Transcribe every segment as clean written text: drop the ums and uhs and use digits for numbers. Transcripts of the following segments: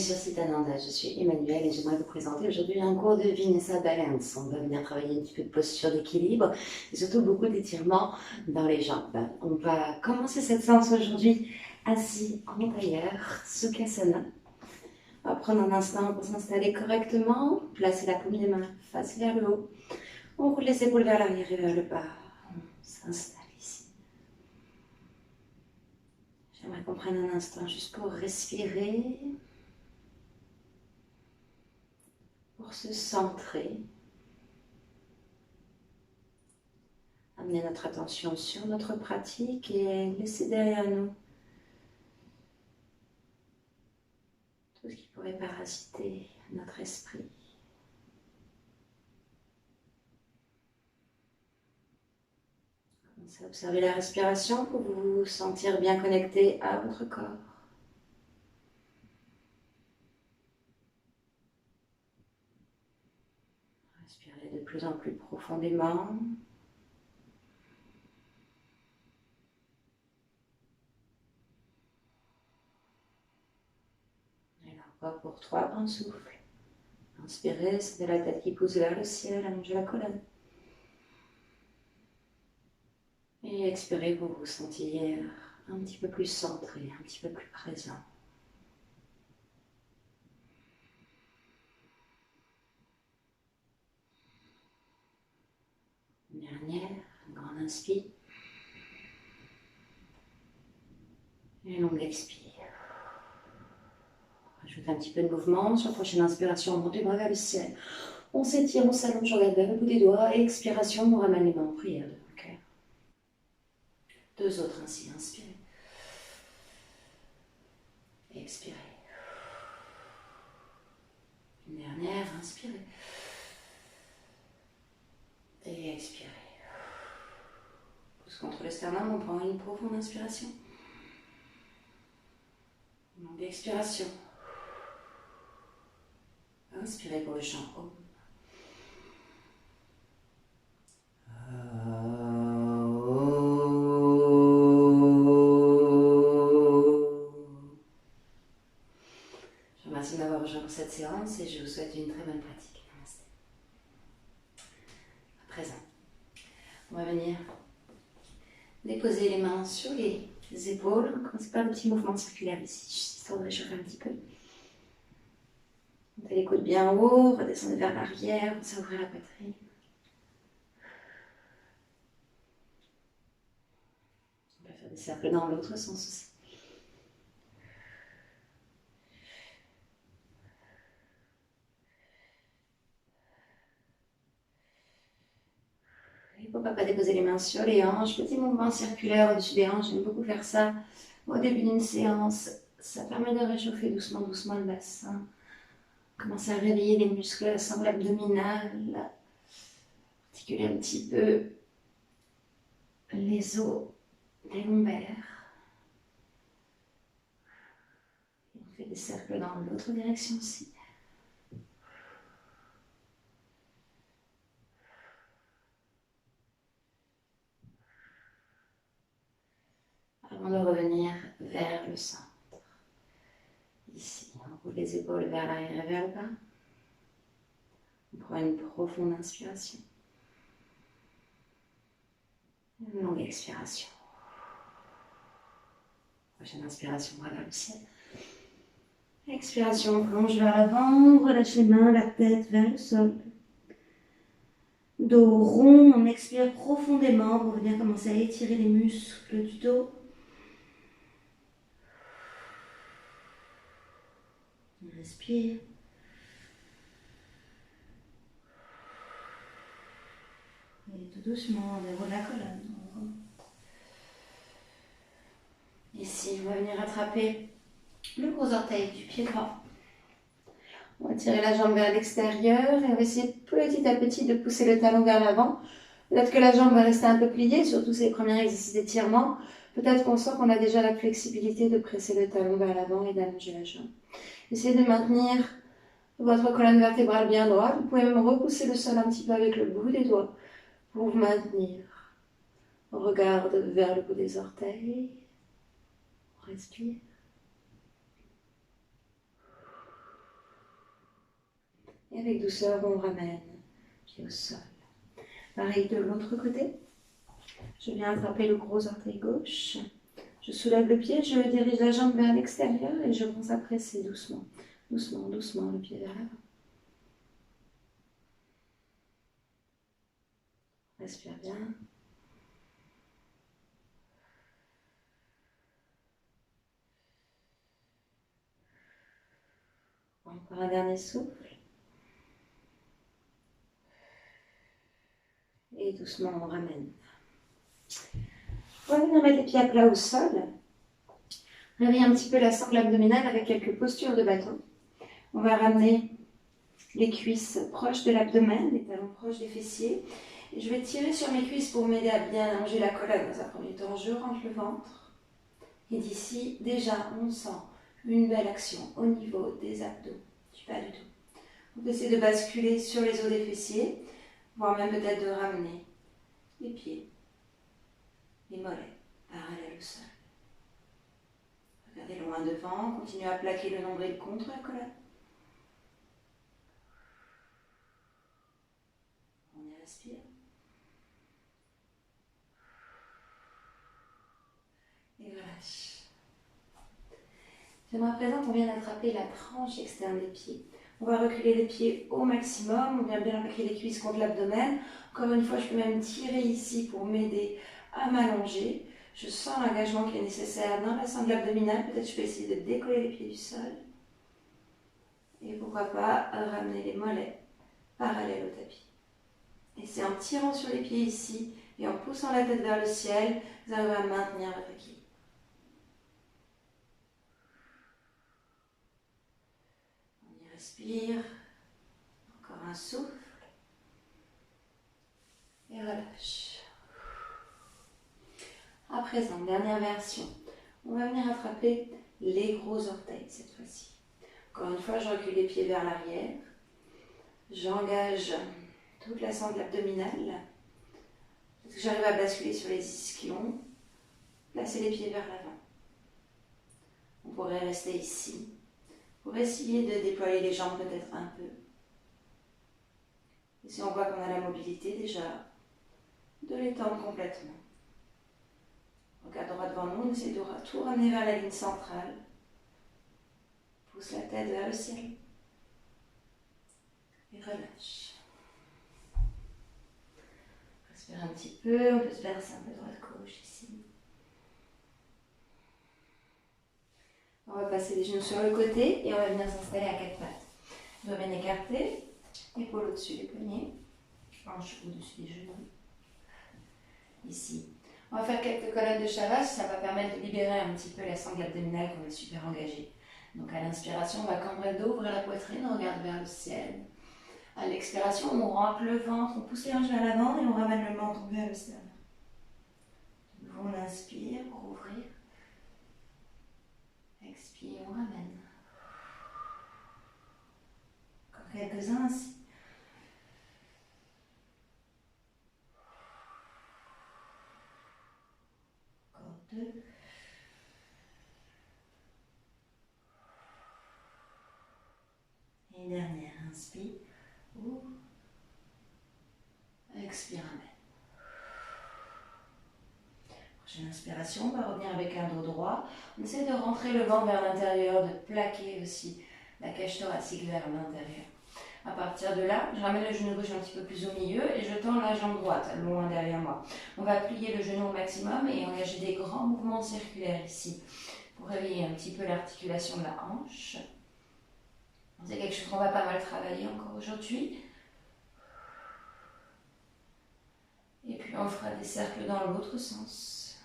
sur Sitananda, je suis Emmanuelle et j'aimerais vous présenter aujourd'hui un cours de Vinyasa Balance. On va venir travailler un petit peu de posture d'équilibre et surtout beaucoup d'étirements dans les jambes. On va commencer cette séance aujourd'hui assis en tailleur, Sukhasana. On va prendre un instant pour s'installer correctement, placer la paume des mains face vers le haut. On roule les épaules vers l'arrière et vers le bas. On s'installe ici. J'aimerais qu'on prenne un instant juste pour respirer. Pour se centrer, amener notre attention sur notre pratique et laisser derrière nous tout ce qui pourrait parasiter notre esprit. Commencez à observer la respiration pour vous sentir bien connecté à votre corps. Respirez de plus en plus profondément. Et là encore pour 3 grands souffles. Inspirez, c'est la tête qui pousse vers le ciel, allongez la colonne. Et expirez pour vous sentir un petit peu plus centré, un petit peu plus présent. Dernière, une grande inspire. Et une longue expire. Rajoutez un petit peu de mouvement. Sur la prochaine inspiration, on monte les bras vers le ciel. On s'étire, on s'allonge, on regarde vers le bout des doigts. Et expiration, on ramène les mains en prière devant le cœur. 2 autres ainsi. Inspirez. Expirez. Une dernière, inspirez. Et expirez. Pousse contre le sternum, on prend une profonde inspiration. Longue expiration. Inspirez pour le chant Om. Je vous remercie de m'avoir rejoint pour cette séance et je vous souhaite une très bonne pratique. Namaste. À présent, on va venir déposer les mains sur les épaules. On commence par un petit mouvement circulaire ici, juste histoire de réchauffer un petit peu. Montez les coudes bien haut, redescendez vers l'arrière, pensez à ouvrir la poitrine. On peut faire des cercles dans l'autre sens aussi. Et pourquoi pas déposer les mains sur les hanches, petit mouvement circulaire au-dessus des hanches, j'aime beaucoup faire ça au début d'une séance. Ça permet de réchauffer doucement, doucement le bassin. Commencez à réveiller les muscles de la sangle abdominale, articuler un petit peu les os des lombaires. Et on fait des cercles dans l'autre direction aussi. Avant de revenir vers le centre. Ici, on roule les épaules vers l'arrière et vers le bas. On prend une profonde inspiration. Une longue expiration. Prochaine inspiration, bras vers le ciel. Expiration, on plonge vers l'avant, relâche les mains, la tête vers le sol. Dos rond, on expire profondément pour venir commencer à étirer les muscles du dos. On respire. Et tout doucement, on déroule la colonne. Ici, on va venir attraper le gros orteil du pied droit. On va tirer la jambe vers l'extérieur et on va essayer petit à petit de pousser le talon vers l'avant. Peut-être que la jambe va rester un peu pliée, surtout ces premiers exercices d'étirement. Peut-être qu'on sent qu'on a déjà la flexibilité de presser le talon vers l'avant et d'allonger la jambe. Essayez de maintenir votre colonne vertébrale bien droite. Vous pouvez même repousser le sol un petit peu avec le bout des doigts pour vous maintenir. On regarde vers le bout des orteils. On respire. Et avec douceur, on ramène pied au sol. Pareil de l'autre côté. Je viens attraper le gros orteil gauche. Je soulève le pied, je dirige la jambe vers l'extérieur et je commence à presser doucement, doucement, doucement le pied vers l'avant. Respire bien. Encore un dernier souffle. Et doucement, on ramène. On va venir mettre les pieds à plat au sol. Réveille un petit peu la sangle abdominale avec quelques postures de bateau. On va ramener les cuisses proches de l'abdomen, les talons proches des fessiers. Et je vais tirer sur mes cuisses pour m'aider à bien allonger la colonne. Dans un premier temps, je rentre le ventre. Et d'ici, déjà, on sent une belle action au niveau des abdos, du bas du dos. On peut essayer de basculer sur les os des fessiers, voire même peut-être de ramener les pieds, les mollets, parallèles au sol. Regardez loin devant, continuez à plaquer le nombril contre la colonne. On y respire. Et relâche. J'aimerais à présent qu'on vienne attraper la tranche externe des pieds. On va reculer les pieds au maximum, on vient bien appliquer les cuisses contre l'abdomen. Encore une fois, je peux même tirer ici pour m'aider à m'allonger. Je sens l'engagement qui est nécessaire dans la sangle abdominale. Peut-être je peux essayer de décoller les pieds du sol. Et pourquoi pas ramener les mollets parallèles au tapis. Et c'est en tirant sur les pieds ici et en poussant la tête vers le ciel, vous arrivez à maintenir votre équilibre. On y respire. Encore un souffle. Et relâche. À présent, dernière version. On va venir attraper les gros orteils cette fois-ci. Encore une fois, je recule les pieds vers l'arrière. J'engage toute la sangle abdominale. J'arrive à basculer sur les ischions. Placer les pieds vers l'avant. On pourrait rester ici. Pour essayer de déployer les jambes peut-être un peu. Et si on voit qu'on a la mobilité déjà, de l'étendre complètement. Regarde droit devant nous, on essaie de tout ramener vers la ligne centrale. Pousse la tête vers le ciel. Et relâche. Respire un petit peu, on peut se verser un peu droite-gauche ici. On va passer les genoux sur le côté et on va venir s'installer à quatre pattes. Doigts bien écartés, épaules au-dessus des poignets, hanches au-dessus des genoux. Ici. On va faire quelques colonnes de Shavasana, ça va permettre de libérer un petit peu la sangle abdominale qu'on est super engagée. Donc à l'inspiration, on va cambrer le dos, ouvrir la poitrine, on regarde vers le ciel. À l'expiration, on rentre le ventre, on pousse les hanches vers l'avant et on ramène le menton vers le sternum. De nouveau, on inspire pour ouvrir. Expire, on ramène. Encore quelques-uns ainsi. Encore deux. Et une dernière, inspire. Ouvre. Expire, ramène. Prochaine inspiration, on va revenir avec un dos droit. On essaie de rentrer le ventre vers l'intérieur, de plaquer aussi la cage thoracique vers l'intérieur. À partir de là, je ramène le genou gauche un petit peu plus au milieu et je tends la jambe droite loin derrière moi. On va plier le genou au maximum et engager des grands mouvements circulaires ici pour réveiller un petit peu l'articulation de la hanche. C'est quelque chose qu'on va pas mal travailler encore aujourd'hui. Et puis on fera des cercles dans l'autre sens.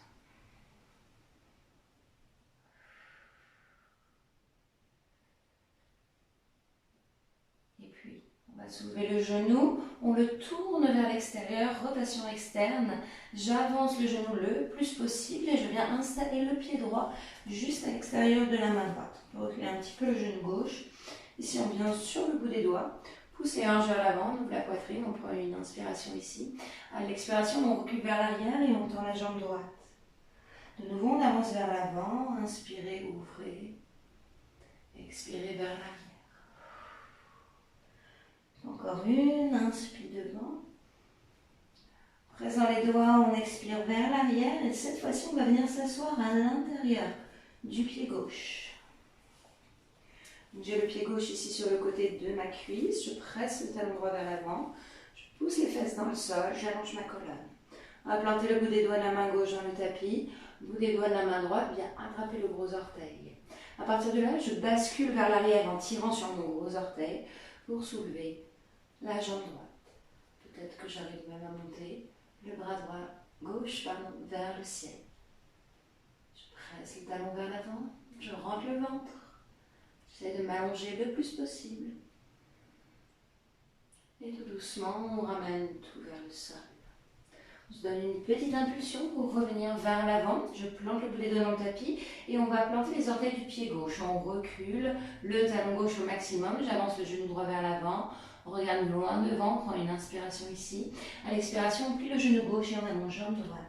Et puis on va soulever le genou, on le tourne vers l'extérieur, rotation externe. J'avance le genou le plus possible et je viens installer le pied droit juste à l'extérieur de la main droite. On peut reculer un petit peu le genou gauche. Ici on vient sur le bout des doigts. Pousse les hanches vers l'avant, on ouvre la poitrine, on prend une inspiration ici. À l'expiration, on recule vers l'arrière et on tend la jambe droite. De nouveau, on avance vers l'avant, inspirez, ouvrez. Expirez vers l'arrière. Encore une, inspire devant. Présent les doigts, on expire vers l'arrière et cette fois-ci, on va venir s'asseoir à l'intérieur du pied gauche. J'ai le pied gauche ici sur le côté de ma cuisse, je presse le talon droit vers l'avant, je pousse les fesses dans le sol, j'allonge ma colonne. On va planter le bout des doigts de la main gauche dans le tapis, le bout des doigts de la main droite, bien attraper le gros orteil. À partir de là, je bascule vers l'arrière en tirant sur mon gros orteil pour soulever la jambe droite. Peut-être que j'arrive même à monter le bras droit, gauche, vers le ciel. Je presse le talon vers l'avant, je rentre le ventre. J'essaie de m'allonger le plus possible. Et tout doucement, on ramène tout vers le sol. On se donne une petite impulsion pour revenir vers l'avant. Je plante le bout des doigts dans le tapis et on va planter les orteils du pied gauche. On recule le talon gauche au maximum. J'avance le genou droit vers l'avant. On regarde loin devant, on prend une inspiration ici. À l'expiration, on plie le genou gauche et on allonge jambe droite.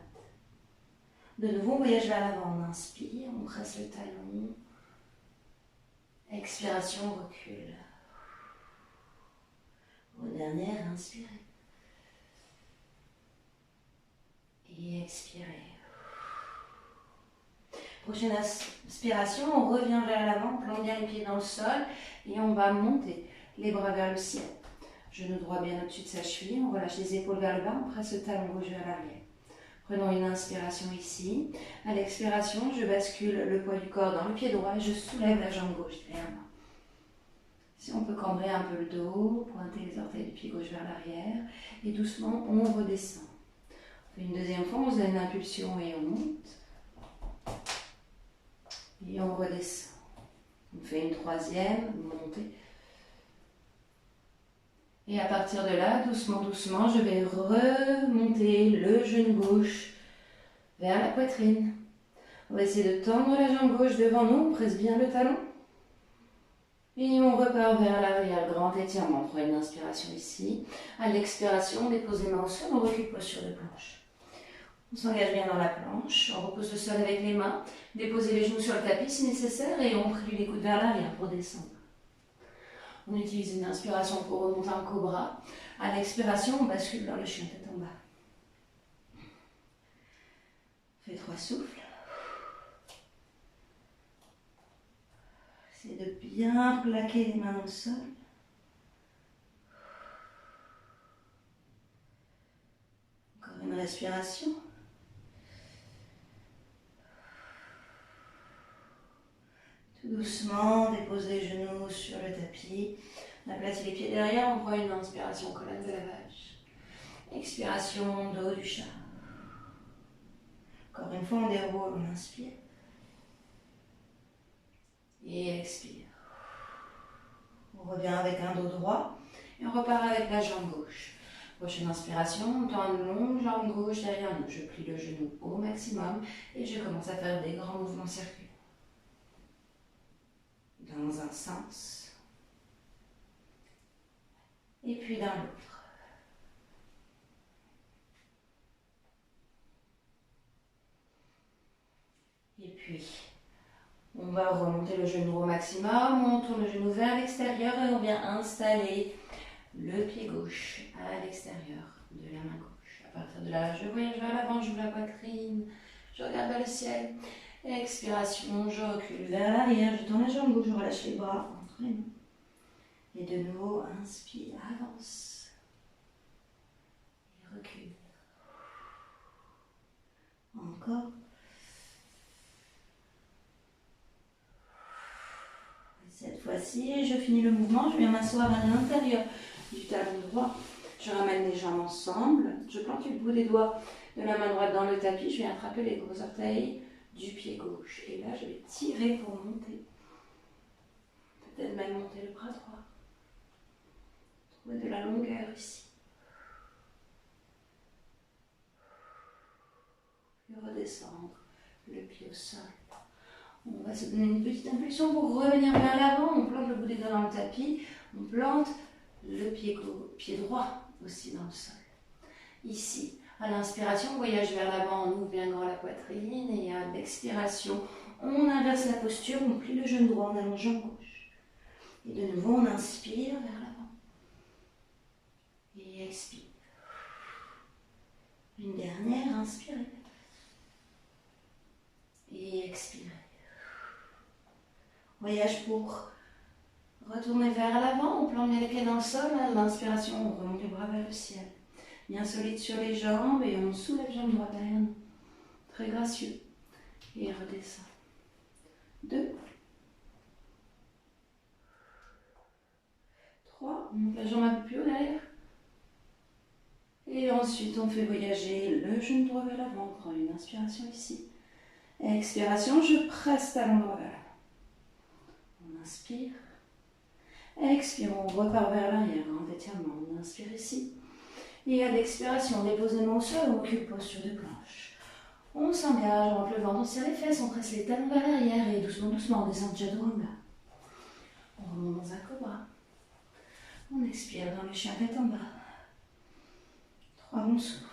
De nouveau, on voyage vers l'avant. On inspire, on presse le talon. Expiration, on recule. Au dernier, inspirez. Et expirez. Prochaine inspiration, on revient vers l'avant, plante bien les pieds dans le sol et on va monter les bras vers le ciel. Genou droit bien au-dessus de sa cheville, on relâche les épaules vers le bas, on presse le talon gauche vers l'arrière. Prenons une inspiration ici. À l'expiration, je bascule le poids du corps dans le pied droit et je soulève la jambe gauche derrière moi. Si on peut cambrer un peu le dos, pointer les orteils du pied gauche vers l'arrière et doucement on redescend. On fait une deuxième fois, on se donne une impulsion et on monte. Et on redescend. On fait une troisième, montée. Et à partir de là, doucement, doucement, je vais remonter le genou gauche vers la poitrine. On va essayer de tendre la jambe gauche devant nous, on presse bien le talon. Et on repart vers l'arrière, grand étirement. On prend une inspiration ici. À l'expiration, on dépose les mains au sol, on recule posture de planche. On s'engage bien dans la planche, on repose le sol avec les mains, déposez les genoux sur le tapis si nécessaire et on plie les coudes vers l'arrière pour descendre. On utilise une inspiration pour remonter en cobra. À l'expiration, on bascule vers le chien tête en bas. On fait 3 souffles. Essayez de bien plaquer les mains dans le sol. Encore une respiration. Doucement, dépose les genoux sur le tapis. On aplatit les pieds derrière, on prend une inspiration, colonne de la vache. Expiration, dos du chat. Encore une fois, on déroule, on inspire. Et expire. On revient avec un dos droit et on repart avec la jambe gauche. Prochaine inspiration, on tend une longue jambe gauche derrière nous. Je plie le genou au maximum et je commence à faire des grands mouvements circulaires. Dans un sens, et puis dans l'autre. Et puis, on va remonter le genou au maximum, on tourne le genou vers l'extérieur et on vient installer le pied gauche à l'extérieur de la main gauche. À partir de là, je voyage vers l'avant, j'ouvre la poitrine, je regarde vers le ciel. Expiration, je recule vers l'arrière, je tourne la jambe gauche, je relâche les bras entre les mains. Et de nouveau, inspire, avance. Et recule. Encore. Et cette fois-ci, je finis le mouvement, je viens m'asseoir à l'intérieur du talon droit. Je ramène les jambes ensemble, je plante le bout des doigts de la main droite dans le tapis, je viens attraper les gros orteils du pied gauche. Et là, je vais tirer pour monter. Peut-être même monter le bras droit. Trouver de la longueur ici. Puis redescendre le pied au sol. On va se donner une petite impulsion pour revenir vers l'avant. On plante le bout des doigts dans le tapis. On plante le pied droit aussi dans le sol. Ici. À l'inspiration, on voyage vers l'avant, on ouvre bien grand la poitrine et à l'expiration, on inverse la posture, on plie le genou droit en allongeant gauche. Et de nouveau, on inspire vers l'avant. Expire. Une dernière, inspirez. Et expirez. Voyage pour retourner vers l'avant. On plante bien les pieds dans le sol. À l'inspiration, on remonte les bras vers le ciel. Bien solide sur les jambes et on soulève jambe droite derrière nous. Très gracieux. Et redescend. 2. 3. On monte la jambe un peu plus haut derrière. Et ensuite, on fait voyager le genou droit vers l'avant. On prend une inspiration ici. Expiration, je presse talon droit vers l'avant. On inspire. Expire, on repart vers l'arrière. Grand étirement. On inspire ici. Et à l'expiration, on dépose les mains au sol. On occupe posture de planche. On s'engage, on rentre le ventre, on serre les fesses, on presse les talons vers l'arrière et doucement, doucement, on descend Chaturanga. On remonte dans un cobra. On expire dans le chien tête en bas. 3 bons souffles.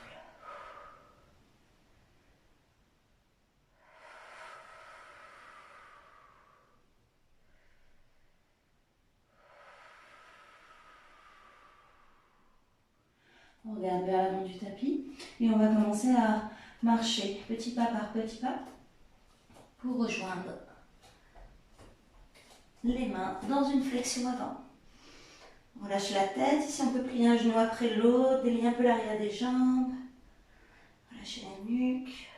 On regarde vers l'avant du tapis et on va commencer à marcher petit pas par petit pas pour rejoindre les mains dans une flexion avant. On relâche la tête, ici on peut plier un genou après l'autre, délier un peu l'arrière des jambes, relâcher la nuque.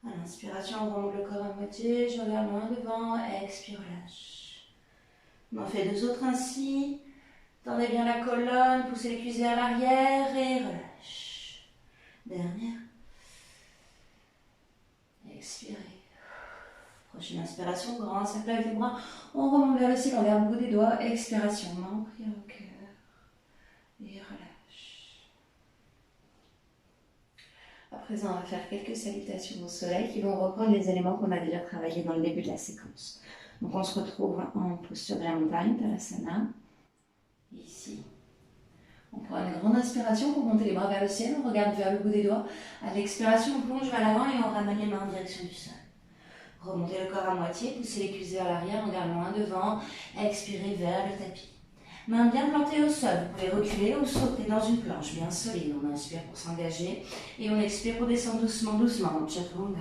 À l'inspiration, on remonte le corps à moitié, je regarde loin devant, expire, relâche. On en fait 2 autres ainsi. Tendez bien la colonne, poussez les cuisses vers l'arrière et relâche. Dernière. Expirez. Prochaine inspiration, grand cercle avec les bras. On remonte vers le ciel, on garde le bout des doigts. Expiration, main, prière au cœur. Et relâche. À présent, on va faire quelques salutations au soleil qui vont reprendre les éléments qu'on a déjà travaillés dans le début de la séquence. Donc on se retrouve en posture de la montagne, Tadasana. Ici. On prend une grande inspiration pour monter les bras vers le ciel, on regarde vers le bout des doigts. À l'expiration, on plonge vers l'avant et on ramène les mains en direction du sol. Remontez le corps à moitié, poussez les cuisses vers l'arrière, on garde loin devant. Expirez vers le tapis. Mains bien plantées au sol, vous pouvez reculer ou sauter dans une planche bien solide. On inspire pour s'engager et on expire pour descendre doucement, doucement en Chaturanga.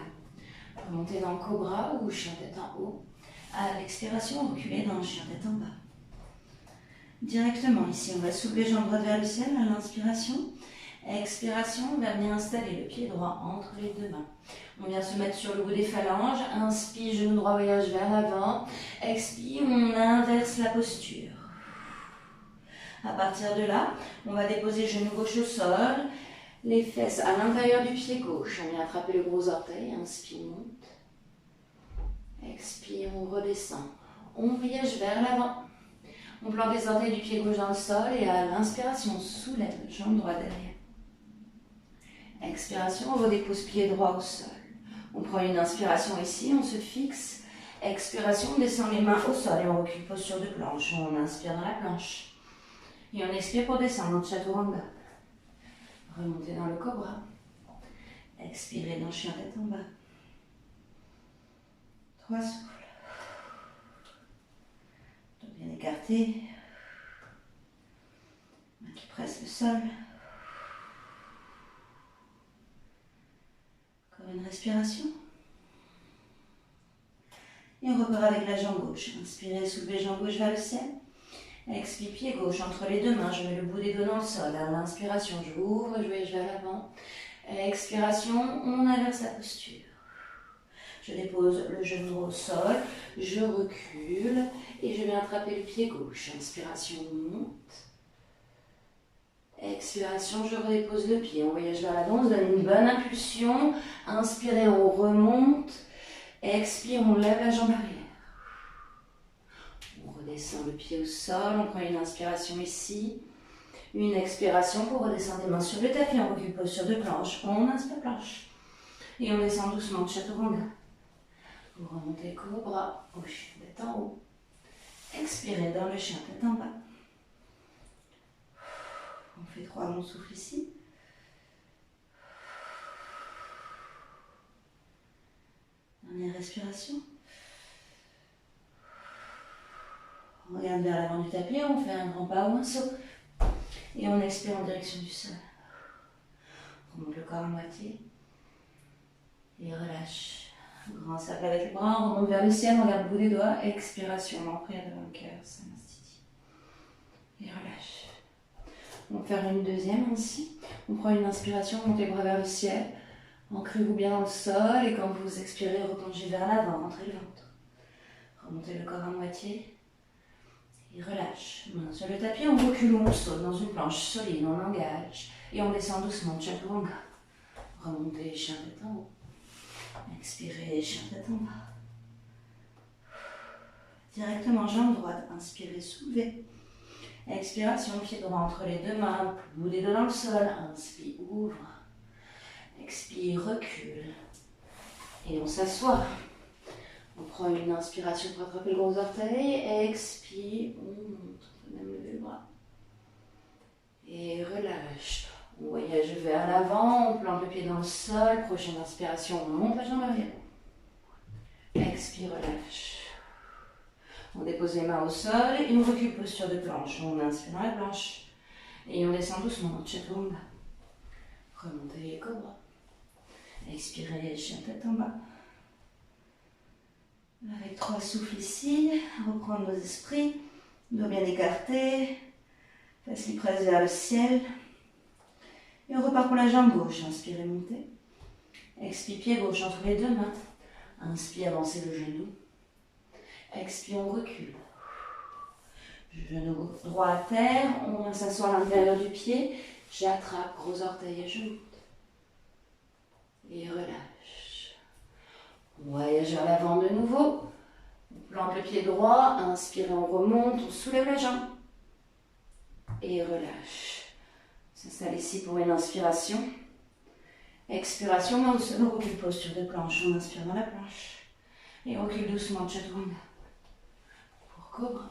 Remontez dans le cobra ou chien tête en haut. À l'expiration, reculez dans le chien tête en bas. Directement ici, on va soulever les jambes droites vers le ciel à l'inspiration. Expiration, on va venir installer le pied droit entre les 2 mains. On vient se mettre sur le bout des phalanges. Inspire, genou droit voyage vers l'avant. Expire, on inverse la posture. À partir de là, on va déposer genou gauche au sol, les fesses à l'intérieur du pied gauche. On vient attraper le gros orteil. Inspire, monte. Expire, on redescend. On voyage vers l'avant. On plante les orteils du pied gauche dans le sol et à l'inspiration, on soulève jambe droite derrière. Expiration, on redépose pied droit au sol. On prend une inspiration ici, on se fixe. Expiration, on descend les mains au sol et on recule posture de planche. On inspire dans la planche. Et on expire pour descendre en Chaturanga. Remontez dans le cobra. Expirez dans chien tête en bas. 3 souffles. Bien écarté, main qui presse le sol. Encore une respiration. Et on repart avec la jambe gauche. Inspirez, soulevez jambe gauche vers le ciel. Expire, pied gauche entre les 2 mains. Je mets le bout des doigts dans le sol. À l'inspiration, je ouvre, je voyage vers l'avant. Expiration, on inverse la posture. Je dépose le genou droit au sol, je recule et je viens attraper le pied gauche. Inspiration, on monte. Expiration, je redépose le pied. On voyage vers l'avant, on se donne une bonne impulsion. Inspirez, on remonte. Expire, on lève la jambe arrière. On redescend le pied au sol, on prend une inspiration ici. Une expiration pour redescendre les mains sur le tapis. On recule posture de planche. On inspire planche. Et on descend doucement de Chaturanga. Vous remontez cobra au chien tête en haut. Expirez dans le chien tête en bas. On fait 3 longs souffles ici. Dernière respiration. On regarde vers l'avant du tapis, on fait un grand pas ou un saut. Et on expire en direction du sol. On remonte le corps à moitié. Et relâche. Grand cercle avec les bras, on remonte vers le ciel, on regarde le bout des doigts. Expiration, on prière devant le cœur, Samasthiti. Et relâche. On va faire une deuxième ainsi. On prend une inspiration, on monte les bras vers le ciel. Ancrez-vous bien dans le sol et quand vous expirez, replongez vers l'avant, rentrez le ventre. Remontez le corps à moitié. Et relâche. Main sur le tapis, on recule ou on saute dans une planche solide, on engage. Et on descend doucement, Chaturanga. Remontez, chien tête en haut. Expirez, chien tête en bas. Directement, jambe droite. Inspirez, soulevez. Expiration, pied droit entre les deux mains. Bout des deux dans le sol. Inspire, ouvre. Expire, recule. Et on s'assoit. On prend une inspiration pour attraper le gros orteil. Expire, on monte. On peut même lever le bras. Et relâche. On voyage vers l'avant, on plante le pied dans le sol. Prochaine inspiration, on monte la jambe arrière. Expire, relâche. On dépose les mains au sol et on recule posture de planche. On inspire dans la planche. Et on descend doucement, Chaturanga. Remontez les cobras. Expirez, chien tête en bas. Avec 3 souffles ici, reprendre nos esprits. Doigts bien écartés. Facile presse vers le ciel. Et on repart pour la jambe gauche. Inspirez, montez. Expire, pied gauche entre les deux mains. Inspire, avancez le genou. Expire, on recule. Genou droit à terre. On vient s'asseoir à l'intérieur du pied. J'attrape, gros orteil et je monte. Et relâche. On voyage vers l'avant de nouveau. On plante le pied droit. Inspire, on remonte. On soulève la jambe. Et relâche. S'installe ici pour une inspiration. Expiration, main au sol, on recule posture de planche. On inspire dans la planche. Et on recule doucement, Chaturanga. Pour cobra.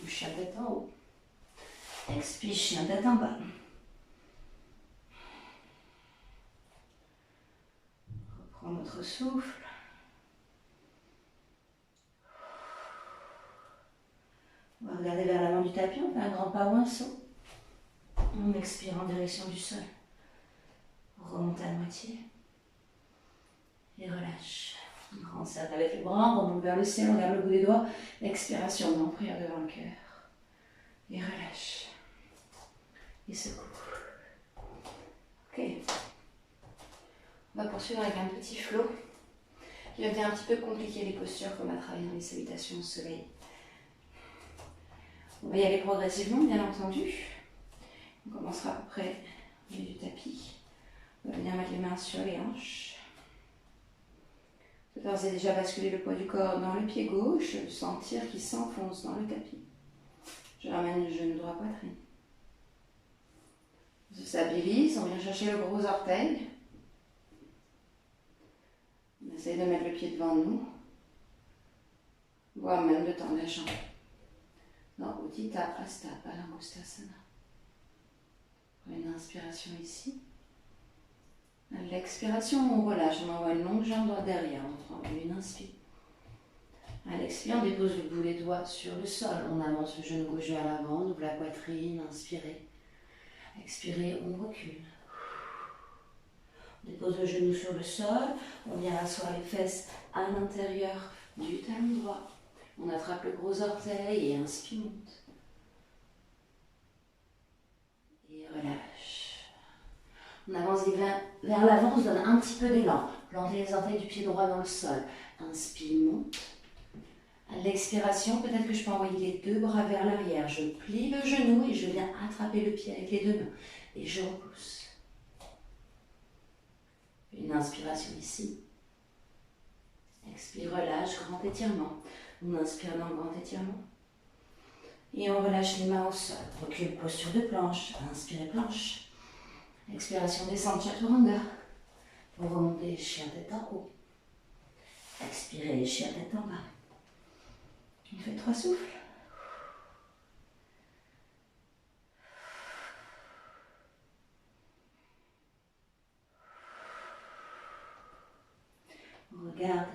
Ou chien tête en haut. Expire, chien tête en bas. Reprends notre souffle. On va regarder vers l'avant du tapis, on fait un grand pas ou un saut. On expire en direction du sol. On remonte à moitié. Et relâche. Grand cercle avec les bras, on remonte vers le ciel, on regarde le bout des doigts. Expiration, on en prière devant le cœur. Et relâche. Et secoue. Ok. On va poursuivre avec un petit flow qui va venir un petit peu compliquer les postures comme à travailler dans les salutations au soleil. On va y aller progressivement, bien entendu. On commencera à peu près au milieu du tapis. On va venir mettre les mains sur les hanches. Je vais d'ores et déjà basculer le poids du corps dans le pied gauche, sentir qu'il s'enfonce dans le tapis. Je ramène le genou droit poitrine. On se stabilise, on vient chercher le gros orteil. On essaye de mettre le pied devant nous, voire même de tendre la jambe. Dans Utthita Hasta Padangusthasana. Une inspiration ici. À l'expiration, on relâche, on envoie une longue jambe droite derrière. On prend une inspire. À l'expire, on dépose le bout des doigts sur le sol. On avance le genou gauche vers l'avant, on ouvre la poitrine, inspirez. Expirez, on recule. On dépose le genou sur le sol. On vient asseoir les fesses à l'intérieur du talon droit. On attrape le gros orteil et inspire, monte. Et relâche. On avance vers l'avant, on se donne un petit peu d'élan. Plantez les orteils du pied droit dans le sol. Inspire, monte. À l'expiration, peut-être que je peux envoyer les deux bras vers l'arrière. Je plie le genou et je viens attraper le pied avec les deux mains. Et je repousse. Une inspiration ici. Expire, relâche, grand étirement. On inspire dans le grand étirement. Et on relâche les mains au sol. Recule, posture de planche. Inspirez, planche. Expiration, descente, Chaturanga. Pour remonter, chien tête en haut. Expirez, chien tête en bas. On fait 3 souffles. On regarde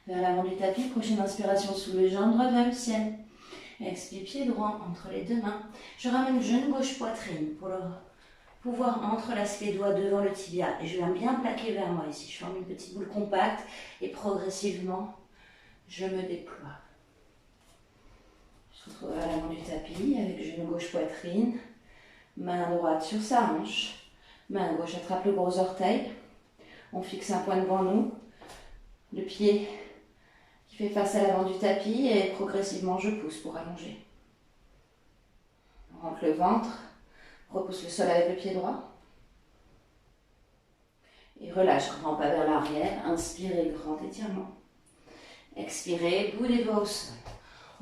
vers l'avant du tapis. Prochaine inspiration, sous les jambes droites vers le ciel. Expire, pied droit entre les deux mains. Je ramène genou gauche poitrine pour pouvoir entrelacer les doigts devant le tibia. Et je viens bien plaquer vers moi ici. Je forme une petite boule compacte et progressivement, je me déploie. Je se retrouve à l'avant du tapis avec genou gauche poitrine. Main droite sur sa hanche. Main gauche attrape le gros orteil. On fixe un point devant nous. Le pied qui fait face à l'avant du tapis et progressivement je pousse pour allonger. On rentre le ventre, repousse le sol avec le pied droit. Et relâche, grand pas vers l'arrière, inspirez, grand étirement. Expirez, bout des doigts au sol.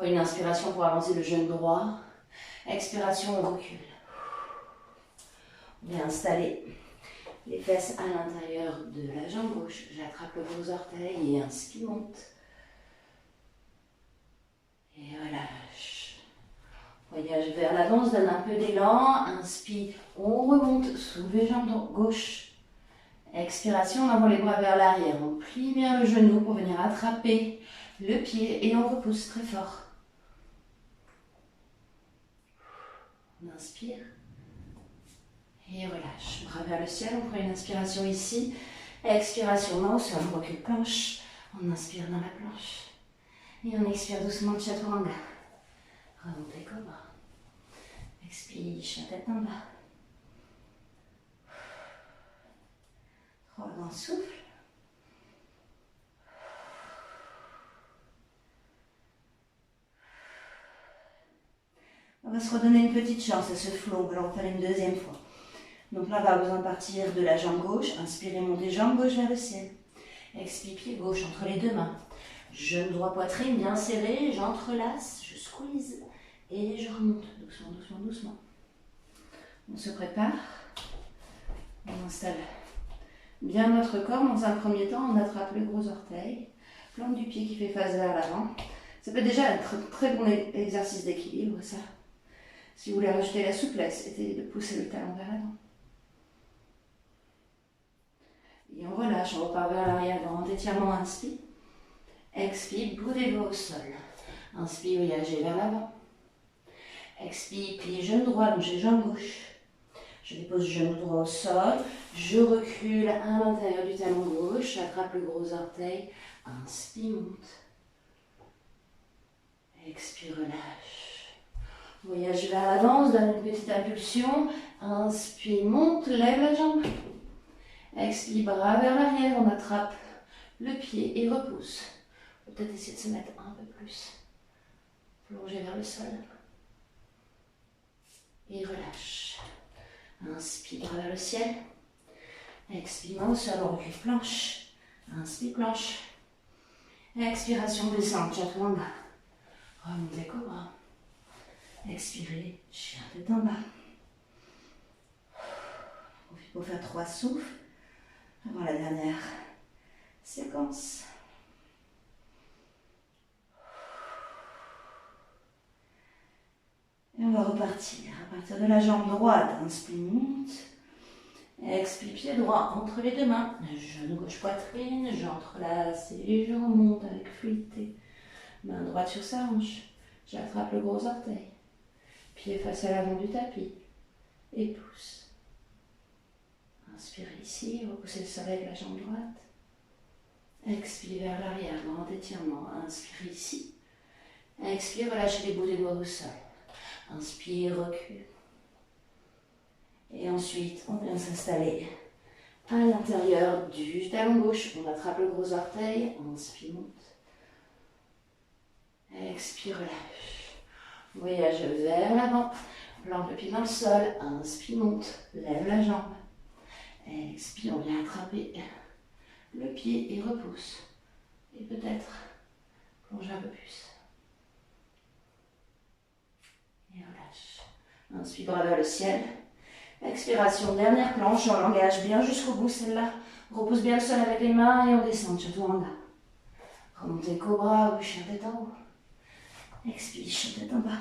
Une inspiration pour avancer le genou droit. Expiration, on recule. Bien installé. Les fesses à l'intérieur de la jambe gauche. J'attrape le gros orteil et inspire, monte. Et relâche. Voyage vers l'avant, donne un peu d'élan. Inspire, on remonte, soulevez jambe gauche. Expiration, on envoie les bras vers l'arrière. On plie bien le genou pour venir attraper le pied et on repousse très fort. On inspire et relâche. Bras vers le ciel, on prend une inspiration ici. Expiration, main au sol, on recule planche. On inspire dans la planche. Et on expire doucement, chaturanga. Remontez cobra. Expire, chien tête en bas. 3 grands souffles. On va se redonner une petite chance à ce flow. On va le refaire une deuxième fois. Donc là, on va besoin de partir de la jambe gauche. Inspirez, montez jambe gauche vers le ciel. Expire, pied gauche entre les deux mains. Genou droit, poitrine bien serré. J'entrelace, je squeeze et je remonte. Doucement, doucement, doucement. On se prépare. On installe bien notre corps. Dans un premier temps, on attrape le gros orteil. Plante du pied qui fait face vers l'avant. Ça peut déjà être un très bon exercice d'équilibre, ça. Si vous voulez rajouter la souplesse, essayez de pousser le talon vers l'avant. Et on relâche, on repart vers l'arrière, grand étirement, inspire. Expire, bout des doigts au sol. Inspire, voyagez vers l'avant. Expire, plie genou droit, allongez jambe gauche. Je dépose genou droit au sol. Je recule à l'intérieur du talon gauche. J'attrape le gros orteil. Inspire, monte. Expire, relâche. Voyage vers l'avant, on donne une petite impulsion. Inspire, monte, lève la jambe. Expire, bras vers l'arrière, on attrape le pied et repousse. Peut-être essayer de se mettre un peu plus plongé vers le sol. Et relâche. Inspire, bras vers le ciel. Expire, main au sol, on recule planche. Inspire, planche. Expiration, descente, chaturanga. Remontez cobra. Expirez, chien tête en bas. Profite pour faire 3 souffles avant la dernière séquence. Et on va repartir. À partir de la jambe droite, inspire, monte. Expire, pied droit entre les deux mains. Genou gauche poitrine, j'entrelace et je remonte avec fluidité. Main droite sur sa hanche. J'attrape le gros orteil. Pied face à l'avant du tapis. Et pousse. Inspirez ici, repoussez le sol avec la jambe droite. Expire vers l'arrière, grand étirement. Inspire ici. Expire, relâchez les bouts des doigts au sol. Inspire, recule. Et ensuite, on vient s'installer à l'intérieur du talon gauche. On attrape le gros orteil. Inspire, monte. Expire, relâche. Voyage vers l'avant. Plante le pied dans le sol. Inspire, monte. Lève la jambe. Expire, on vient attraper le pied et repousse. Et peut-être plonger un peu plus. Et relâche. Inspire, bras vers le ciel. Expiration, dernière planche. On l'engage bien jusqu'au bout, celle-là. Repousse bien le sol avec les mains et on descend, chaturanga. Remontez cobra ou chien tête en haut. Expire, chien tête en bas.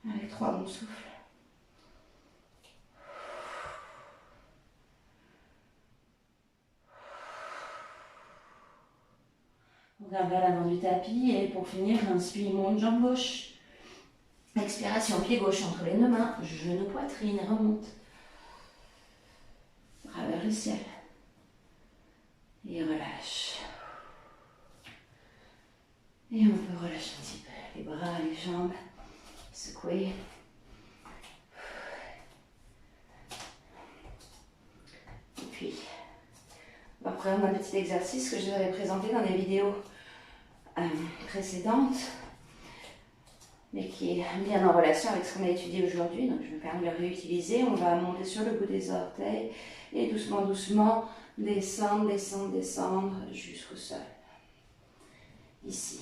Avec 3 bons souffles. On regarde vers l'avant du tapis et pour finir, inspire, monte, jambe gauche. Expiration, pied gauche entre les deux mains, genou, poitrine, remonte. Bras vers le ciel. Et relâche. Et on peut relâcher un petit peu les bras, les jambes, secouer. Et puis, après on a un petit exercice que je vous avais présenté dans des vidéos précédentes, mais qui est bien en relation avec ce qu'on a étudié aujourd'hui, donc je me permets de le réutiliser. On va monter sur le bout des orteils et doucement, doucement, descendre, descendre, descendre jusqu'au sol. Ici.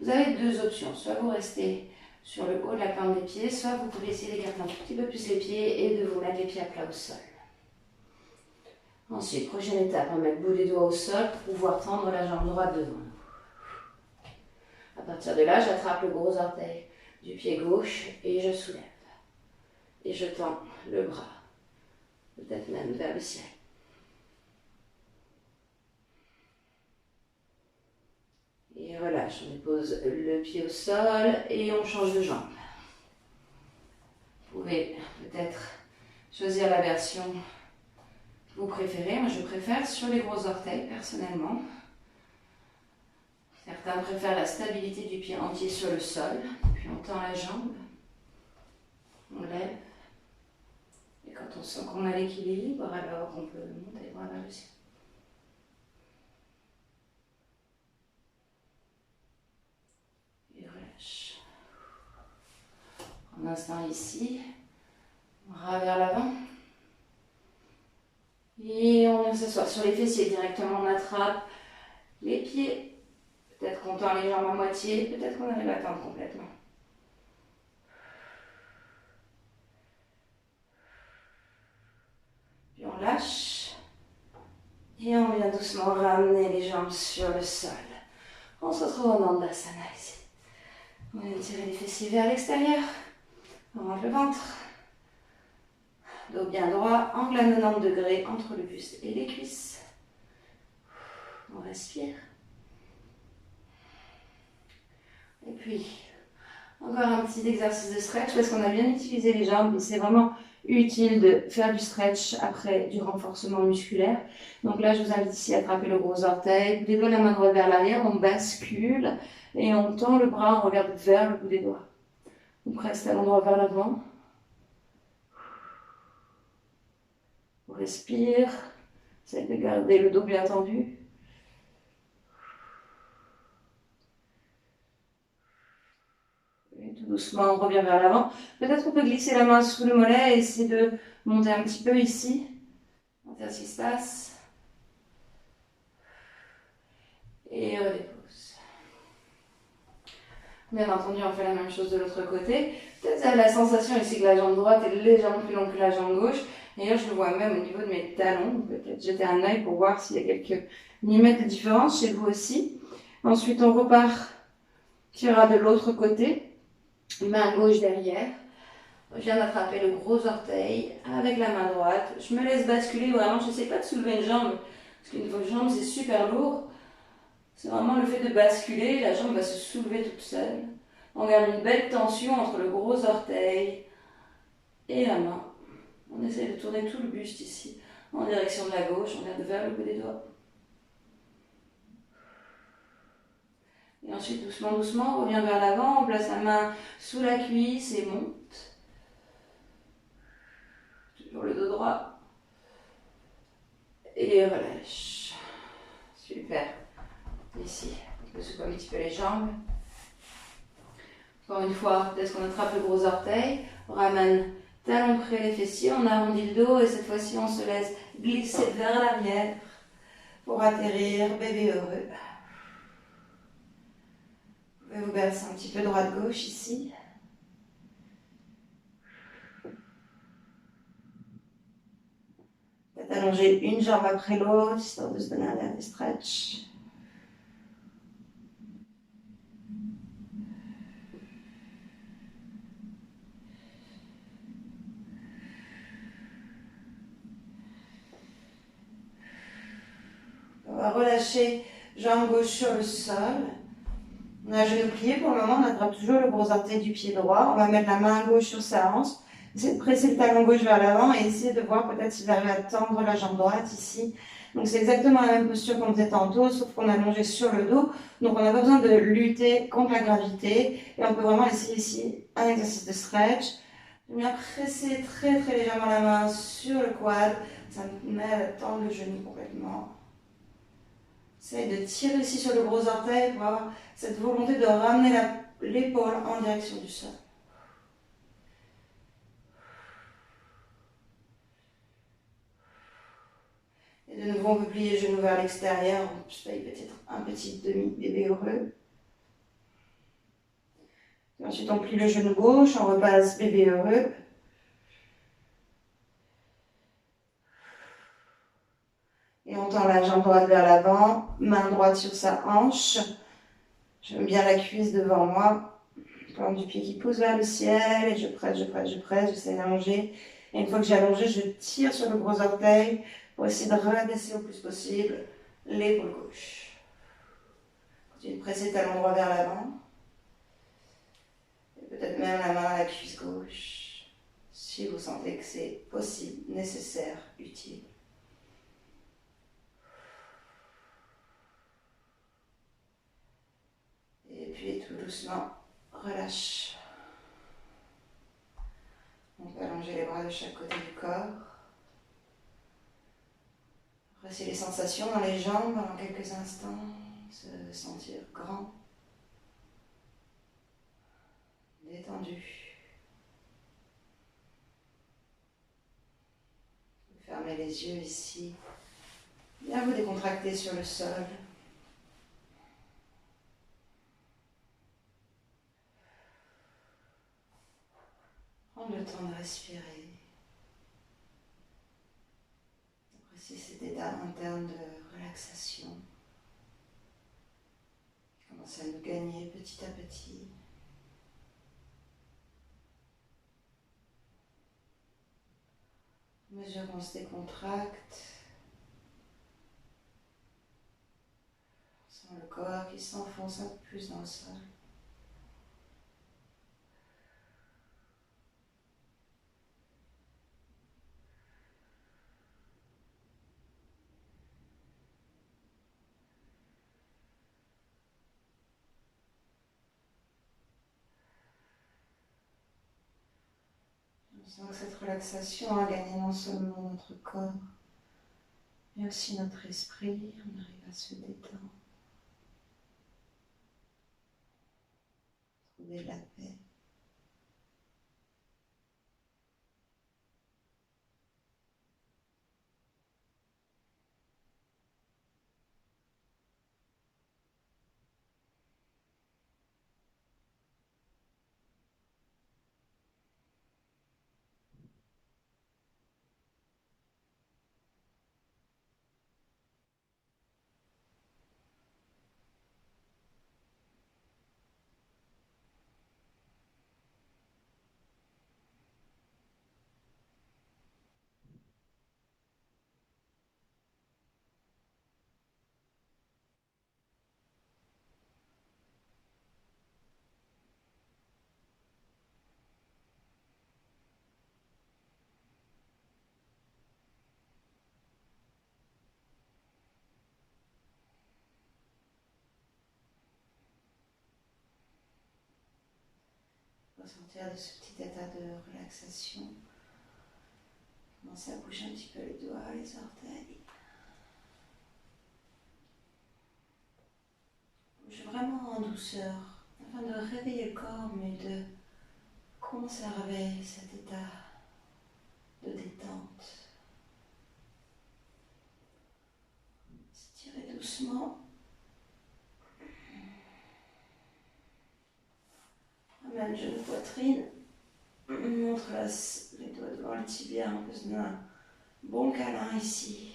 Vous avez deux options, soit vous restez sur le haut de la plante des pieds, soit vous pouvez essayer d'écarter un tout petit peu plus les pieds et de vous mettre les pieds à plat au sol. Ensuite, prochaine étape, on met le bout des doigts au sol pour pouvoir tendre la jambe droite devant nous. À partir de là, j'attrape le gros orteil du pied gauche et je soulève. Et je tends le bras, peut-être même vers le ciel. Et relâche, on dépose le pied au sol et on change de jambe. Vous pouvez peut-être choisir la version que vous préférez. Moi, je préfère sur les gros orteils, personnellement. Certains préfèrent la stabilité du pied entier sur le sol. Puis on tend la jambe, on lève. Et quand on sent qu'on a l'équilibre, alors on peut monter les bras vers le ciel. Un instant ici, bras vers l'avant. Et on vient s'asseoir sur les fessiers directement, on attrape les pieds. Peut-être qu'on tend les jambes à moitié, peut-être qu'on arrive à tendre complètement. Puis on lâche. Et on vient doucement ramener les jambes sur le sol. On se retrouve en Dandasana ici. On vient tirer les fessiers vers l'extérieur. On rentre le ventre. Dos bien droit, angle à 90 degrés entre le buste et les cuisses. On respire. Et puis, encore un petit exercice de stretch parce qu'on a bien utilisé les jambes et c'est vraiment utile de faire du stretch après du renforcement musculaire. Donc là, je vous invite ici à attraper le gros orteil, les doigts de la main droite vers l'arrière, on bascule et on tend le bras, on regarde vers le bout des doigts. On presse talon droit vers l'avant. On respire, essayez de garder le dos bien tendu. Et tout doucement, on revient vers l'avant. Peut-être qu'on peut glisser la main sous le mollet et essayer de monter un petit peu ici. Monter ce qui se passe. Et redépose. Bien entendu, on fait la même chose de l'autre côté. Peut-être vous avez la sensation ici que la jambe droite est légèrement plus longue que la jambe gauche. D'ailleurs, je le vois même au niveau de mes talons. Peut-être jeter un œil pour voir s'il y a quelques millimètres de différence chez vous aussi. Ensuite, on repart. Tirera de l'autre côté. Main gauche derrière. Je viens d'attraper le gros orteil avec la main droite. Je me laisse basculer vraiment. Je n'essaie pas de soulever une jambe. Parce qu'une jambe, c'est super lourd. C'est vraiment le fait de basculer. La jambe va se soulever toute seule. On garde une belle tension entre le gros orteil et la main. On essaie de tourner tout le buste ici, en direction de la gauche, on regarde vers le bout des doigts. Et ensuite, doucement, doucement, on revient vers l'avant, on place la main sous la cuisse et monte. Toujours le dos droit. Et relâche. Super. Ici, on peut secouer un petit peu les jambes. Encore une fois, peut-être qu'on attrape le gros orteil, on ramène talons près les fessiers, on arrondit le dos et cette fois-ci on se laisse glisser vers l'arrière pour atterrir bébé heureux. Vous pouvez vous bercer un petit peu droite-gauche ici. Peut-être allonger une jambe après l'autre, histoire de se donner un dernier stretch. On va relâcher Jambe gauche sur le sol. On a genou plié. Pour le moment, on attrape toujours le gros orteil du pied droit. On va mettre la main gauche sur sa hanche. Essayez de presser le talon gauche vers l'avant et essayez de voir peut-être si vous arrivez à tendre la jambe droite ici. Donc c'est exactement la même posture qu'on faisait tantôt, sauf qu'on a allongé sur le dos. Donc on n'a pas besoin de lutter contre la gravité. Et on peut vraiment essayer ici un exercice de stretch. J'aime bien presser très très légèrement la main sur le quad. Ça me met à tendre le genou complètement. Essaye de tirer ici sur le gros orteil pour avoir cette volonté de ramener l'épaule en direction du sol. Et de nouveau, on peut plier les genoux vers l'extérieur. Je fais peut-être un petit demi-bébé heureux. Et ensuite, on plie le genou gauche, on repasse bébé heureux. Et on tend la jambe droite vers l'avant, main droite sur sa hanche. J'aime bien la cuisse devant moi. Plante du pied qui pousse vers le ciel. Et je presse, j'essaie d'allonger. Et une fois que j'ai allongé, je tire sur le gros orteil pour essayer de rabaisser au plus possible l'épaule gauche. Continuez de presser le talon droit vers l'avant. Et peut-être même la main à la cuisse gauche, si vous sentez que c'est possible, nécessaire, utile. Et puis tout doucement, relâche. On peut allonger les bras de chaque côté du corps. Apprécier les sensations dans les jambes pendant quelques instants. Se sentir grand, détendu. Fermez les yeux ici. Bien vous décontracter sur le sol. Prendre le temps de respirer. Appréciez cet état interne de relaxation. Commence à nous gagner petit à petit. À mesure qu'on se décontracte, on sent le corps qui s'enfonce un peu plus dans le sol. On sent que cette relaxation a gagné non seulement notre corps, mais aussi notre esprit. On arrive à se détendre, trouver la paix. Ressentir de ce petit état de relaxation. Commencez à bouger un petit peu les doigts, les orteils. Bouge vraiment en douceur, afin de réveiller le corps, mais de conserver cet état de détente. Stirez doucement. Ramène le genou poitrine. Montre les doigts devant le tibia. On peut se donner un bon câlin ici.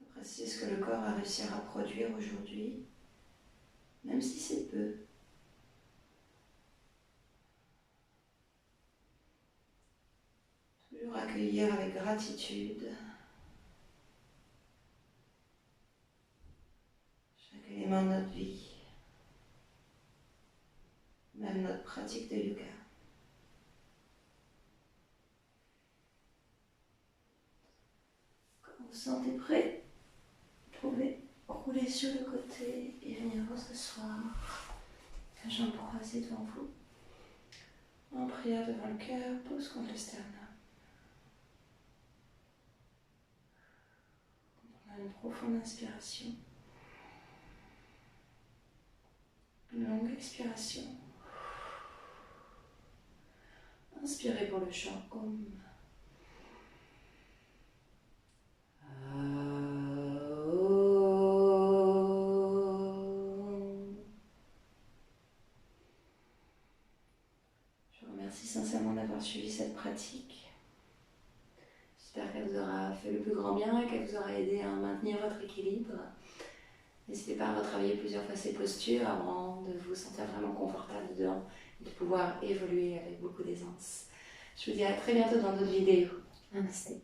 Appréciez ce que le corps a réussi à reproduire aujourd'hui, même si c'est peu. Toujours accueillir avec gratitude chaque élément de notre vie, même notre pratique de yoga. Quand vous vous sentez prêt, vous pouvez rouler sur le côté et venir vous asseoir, la jambe croisée devant vous. En prière devant le cœur, pose contre le sternum. On a une profonde inspiration. Une longue expiration. Inspirez pour le chant Om. Je vous remercie sincèrement d'avoir suivi cette pratique. J'espère qu'elle vous aura fait le plus grand bien et qu'elle vous aura aidé à maintenir votre équilibre. N'hésitez pas à retravailler plusieurs fois ces postures avant de vous sentir vraiment confortable dedans et de pouvoir évoluer avec beaucoup d'aisance. Je vous dis à très bientôt dans d'autres vidéos. Namaste.